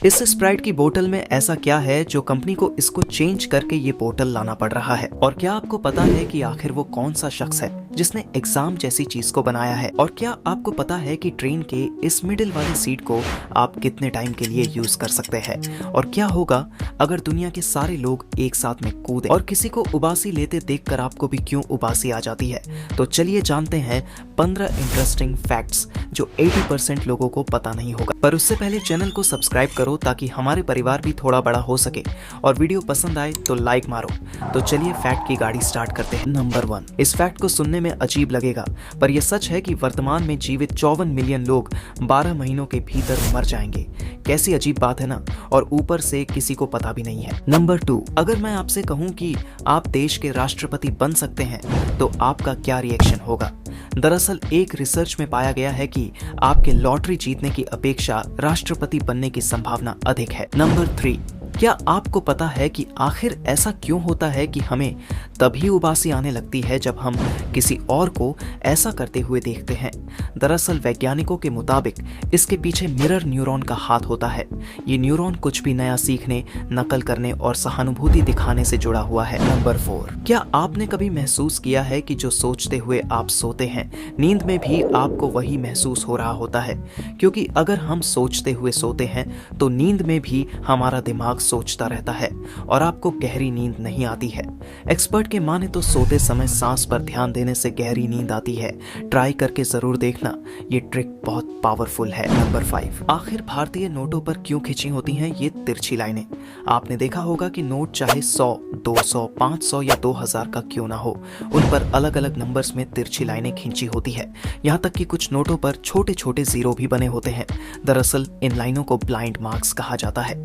इस स्प्राइट की बोतल में ऐसा क्या है जो कंपनी को इसको चेंज करके ये बोतल लाना पड़ रहा है? और क्या आपको पता है कि आखिर वो कौन सा शख्स है जिसने एग्जाम जैसी चीज को बनाया है? और क्या आपको पता है कि ट्रेन के इस मिडिल वाली सीट को आप कितने टाइम के लिए यूज कर सकते हैं? और क्या होगा अगर दुनिया के सारे लोग एक साथ में कूदे? और किसी को उबासी लेते देखकर आपको भी क्यों उबासी आ जाती है? तो चलिए जानते हैं 15 इंटरेस्टिंग फैक्ट्स जो 80% लोगों को पता नहीं होगा। पर उससे पहले चैनल को सब्सक्राइब करो ताकि हमारे परिवार भी थोड़ा बड़ा हो सके, और वीडियो पसंद आए तो लाइक मारो। तो चलिए फैक्ट की गाड़ी स्टार्ट करते हैं। नंबर 1। इस फैक्ट को सुनने में अजीब लगेगा, पर यह सच है कि वर्तमान में जीवित 54 मिलियन लोग 12 महीनों के भीतर मर जाएंगे। कैसी अजीब बात है ना? और ऊपर से किसी को पता भी नहीं है। नंबर 2। अगर मैं आपसे कहूं कि आप देश के राष्ट्रपति बन सकते हैं तो आपका क्या रिएक्शन होगा? दरअसल एक रिसर्च में पाया गया है कि आपके लॉटरी जीतने की अपेक्षा राष्ट्रपति बनने की संभावना अधिक है। नंबर 3। क्या आपको पता है कि आखिर ऐसा क्यों होता है कि हमें तभी उबासी आने लगती है जब हम किसी और को ऐसा करते हुए देखते हैं? दरअसल वैज्ञानिकों के मुताबिक इसके पीछे मिरर न्यूरॉन का हाथ होता है। ये न्यूरॉन कुछ भी नया सीखने, नकल करने और सहानुभूति दिखाने से जुड़ा हुआ है। नंबर 4। क्या आपने कभी महसूस किया है कि जो सोचते हुए आप सोते हैं, नींद में भी आपको वही महसूस हो रहा होता है? क्योंकि अगर हम सोचते हुए सोते हैं तो नींद में भी हमारा दिमाग सोचता रहता है और आपको गहरी नींद नहीं आती है। एक्सपर्ट के माने तो सोते समय सांस पर ध्यान देने से गहरी नींद आती है। ट्राई करके जरूर देखना, ये ट्रिक बहुत पावरफुल है। नंबर 5। आखिर भारतीय नोटों पर क्यों खिंची होती हैं ये तिरछी लाइनें? आपने देखा होगा कि नोट चाहे 100, 200, 500 या 2000 का क्यों ना हो, उन पर अलग अलग नंबर्स में तिरछी लाइनें खिंची होती है। यहाँ तक कि कुछ नोटों पर छोटे छोटे जीरो भी बने होते हैं। दरअसल इन लाइनों को ब्लाइंड मार्क्स कहा जाता है।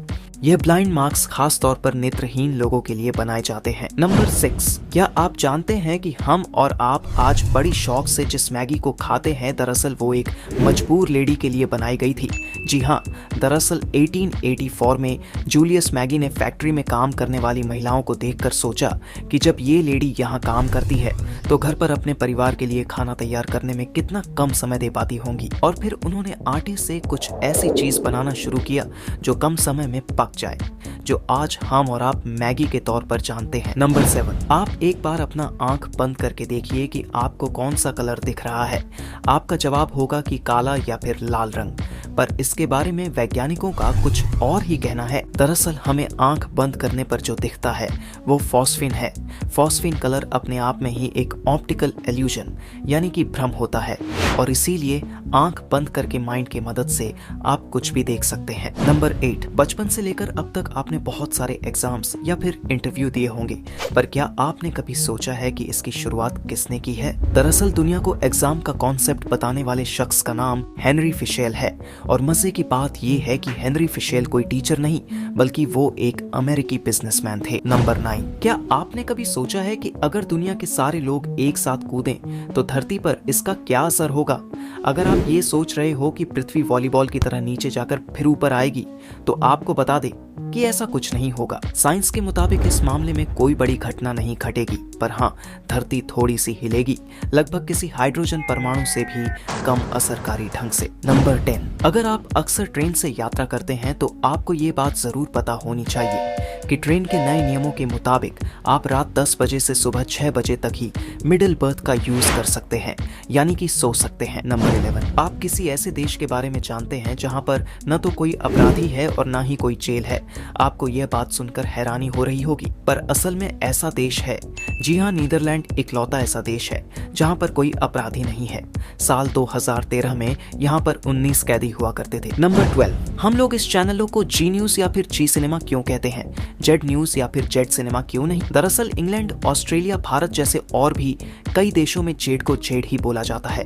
यह ब्लाइंड मार्क्स खास तौर पर नेत्रहीन लोगों के लिए बनाए जाते हैं। नंबर 6। क्या आप जानते हैं कि हम और आप आज बड़ी शौक से जिस मैगी को खाते हैं, दरअसल वो एक मजबूर लेडी के लिए बनाई गई थी? जी हाँ, दरअसल 1884 में जूलियस मैगी ने फैक्ट्री में काम करने वाली महिलाओं को देखकर सोचा कि जब ये लेडी यहाँ काम करती है तो घर पर अपने परिवार के लिए खाना तैयार करने में कितना कम समय दे पाती होंगी। और फिर उन्होंने आटे से कुछ ऐसी चीज बनाना शुरू किया जो कम समय में पक जाए, जो आज हम और आप मैगी के तौर पर जानते हैं। नंबर 7। आप एक बार अपना आंख बंद करके देखिए कि आपको कौन सा कलर दिख रहा है। आपका जवाब होगा कि काला या फिर लाल रंग, पर इसके बारे में वैज्ञानिकों का कुछ और ही कहना है। दरअसल हमें आंख बंद करने पर जो दिखता है वो फॉस्फिन है। फॉस्फिन कलर अपने आप में ही एक ऑप्टिकल इल्यूजन यानी कि भ्रम होता है, और इसीलिए आंख बंद करके माइंड की मदद से आप कुछ भी देख सकते हैं। नंबर 8। बचपन से लेकर अब तक आपने बहुत सारे एग्जाम्स या फिर इंटरव्यू दिए होंगे, पर क्या आपने कभी सोचा है कि इसकी शुरुआत किसने की है? दरअसल दुनिया को एग्जाम का कॉन्सेप्ट बताने वाले शख्स का नाम हेनरी फिशेल है। और मजे की बात ये है कि हेनरी फिशेल कोई टीचर नहीं बल्कि वो एक अमेरिकी बिजनेसमैन थे। नंबर 9। क्या आपने कभी सोचा है कि अगर दुनिया के सारे लोग एक साथ कूदें तो धरती पर इसका क्या असर होगा? अगर आप ये सोच रहे हो कि पृथ्वी वॉलीबॉल की तरह नीचे जाकर फिर ऊपर आएगी, तो आपको बता दे कि ऐसा कुछ नहीं होगा। साइंस के मुताबिक इस मामले में कोई बड़ी घटना नहीं घटेगी, पर हाँ, धरती थोड़ी सी हिलेगी, लगभग किसी हाइड्रोजन परमाणु से भी कम असरकारी ढंग से। नंबर 10। अगर आप अक्सर ट्रेन से यात्रा करते हैं तो आपको ये बात जरूर पता होनी चाहिए कि ट्रेन के नए नियमों के मुताबिक आप रात 10 बजे से सुबह 6 बजे तक ही मिडिल बर्थ का यूज कर सकते हैं, यानी कि सो सकते हैं। नंबर 11। आप किसी ऐसे देश के बारे में जानते हैं जहां पर न तो कोई अपराधी है और न ही कोई जेल है। आपको यह बात सुनकर हैरानी हो रही होगी, पर असल में ऐसा देश है। जी हाँ, नीदरलैंड इकलौता ऐसा देश है जहां पर कोई अपराधी नहीं है। साल 2013 में यहाँ पर 19 कैदी हुआ करते थे। नंबर 12। हम लोग इस चैनलों को जी न्यूज या फिर जी सिनेमा क्यों कहते हैं, जेड न्यूज या फिर जेड सिनेमा क्यों नहीं? दरअसल इंग्लैंड, ऑस्ट्रेलिया, भारत जैसे और भी कई देशों में जेड को जेड ही बोला जाता है,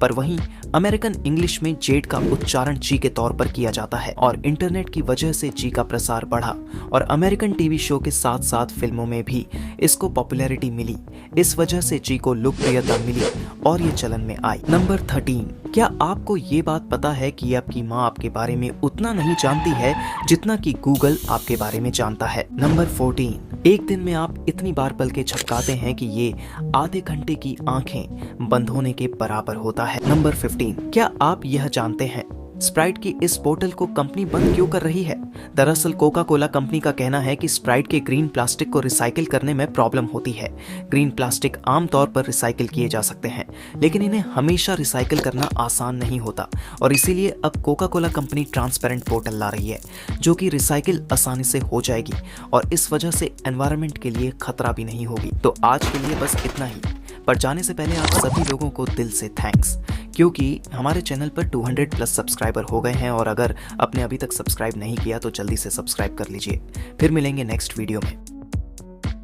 पर वहीं अमेरिकन इंग्लिश में जेड का उच्चारण जी के तौर पर किया जाता है। और इंटरनेट की वजह से जी का प्रसार बढ़ा और अमेरिकन टीवी शो के साथ साथ फिल्मों में भी इसको पॉपुलैरिटी मिली। इस वजह से जी को लोकप्रियता मिली और ये चलन में आई। नंबर 13। क्या आपको ये बात पता है कि आपकी माँ आपके बारे में उतना नहीं जानती है जितना कि गूगल आपके बारे में जानता है? नंबर 14। एक दिन में आप इतनी बार पलकें झपकाते हैं कि ये आधे घंटे की आंखें बंद होने के बराबर होता है। नंबर 15। क्या आप यह जानते हैं स्प्राइट की इस पोर्टल को कंपनी बंद क्यों कर रही है? दरअसल कोका कोला कंपनी का कहना है कि स्प्राइट के ग्रीन प्लास्टिक को रिसाइकिल करने में प्रॉब्लम होती है। ग्रीन प्लास्टिक आमतौर पर रिसाइकिल किए जा सकते हैं, लेकिन इन्हें हमेशा रिसाइकिल करना आसान नहीं होता और इसीलिए अब Coca Cola company transparent portal ला रही है जो कि रिसाइकिल आसानी से हो जाएगी और इस वजह से एनवायरनमेंट के लिए खतरा भी नहीं होगी। तो आज के लिए बस इतना ही, पर जाने से पहले आप सभी लोगों को दिल से थैंक्स, क्योंकि हमारे चैनल पर 200 प्लस सब्सक्राइबर हो गए हैं और अगर आपने अभी तक सब्सक्राइब नहीं किया तो जल्दी से सब्सक्राइब कर लीजिए। फिर मिलेंगे नेक्स्ट वीडियो में।